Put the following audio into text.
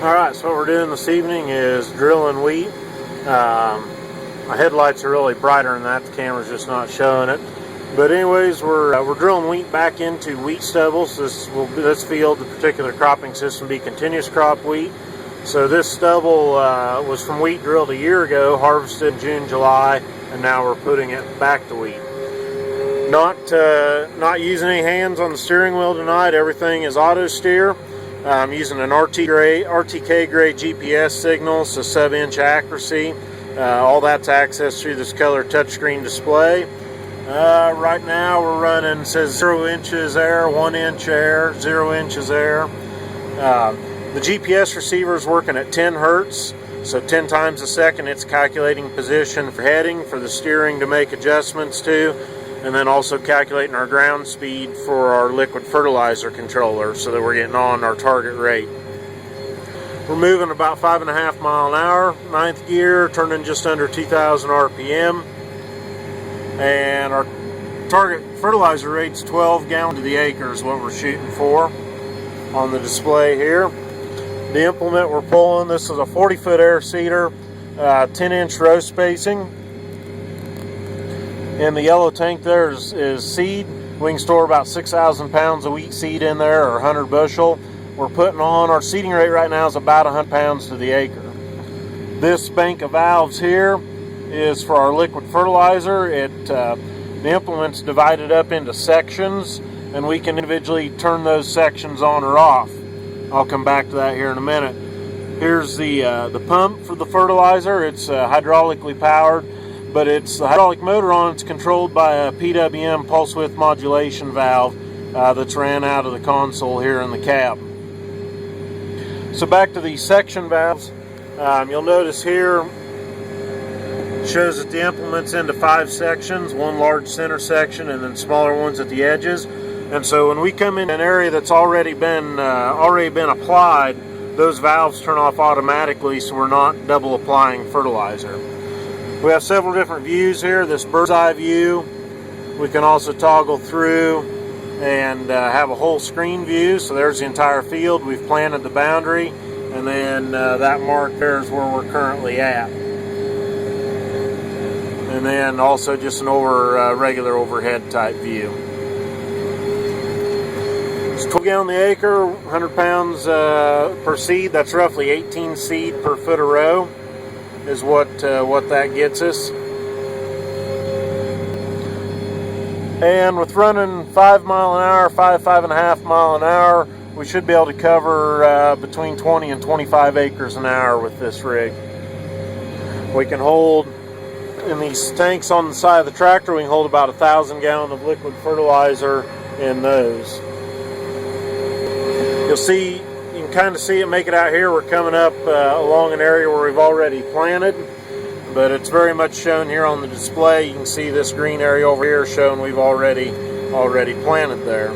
Alright, so what we're doing this evening is drilling wheat. My headlights are really brighter than that, the camera's just not showing it. But anyways, we're drilling wheat back into wheat stubbles. This field, the particular cropping system, be continuous crop wheat. So this stubble was from wheat drilled a year ago, harvested in June, July, and now we're putting it back to wheat. Not using any hands on the steering wheel tonight. Everything is auto steer. I'm using an RTK grade GPS signal, so sub-inch accuracy. All that's accessed through this color touchscreen display. Right now we're running, it says 0 inches air, 1 inch air, 0 inches air. The GPS receiver is working at 10 hertz, so 10 times a second it's calculating position for heading, for the steering to make adjustments to, and then also calculating our ground speed for our liquid fertilizer controller so that we're getting on our target rate. We're moving about 5.5 miles an hour, 9th gear, turning just under 2,000 RPM. And our target fertilizer rate's 12 gallons to the acre is what we're shooting for on the display here. The implement we're pulling, this is a 40-foot air seeder, 10-inch row spacing. In the yellow tank there is seed. We can store about 6,000 pounds of wheat seed in there, or 100 bushel. We're putting on, our seeding rate right now is about 100 pounds to the acre. This bank of valves here is for our liquid fertilizer. The implement's divided up into sections, and we can individually turn those sections on or off. I'll come back to that here in a minute. Here's the pump for the fertilizer. It's hydraulically powered, but it's the hydraulic motor on. It's controlled by a PWM pulse width modulation valve that's ran out of the console here in the cab. So back to these section valves. You'll notice here shows that the implement's into 5 sections, one large center section and then smaller ones at the edges. And so when we come in an area that's already been applied, those valves turn off automatically, so we're not double applying fertilizer. We have several different views here. This bird's eye view, we can also toggle through and have a whole screen view. So there's the entire field. We've planted the boundary, and then that mark there is where we're currently at. And then also just an regular overhead type view. It's 12 gallons the acre, 100 pounds per seed. That's roughly 18 seed per foot a row is what that gets us. And with running 5 mile an hour, 5.5 mile an hour, we should be able to cover between 20 and 25 acres an hour with this rig. We can hold, in these tanks on the side of the tractor, we can hold about 1,000 gallons of liquid fertilizer in those. You'll see, you can kind of see it make it out here. We're coming up along an area where we've already planted, but it's very much shown here on the display. You can see this green area over here showing we've already planted there.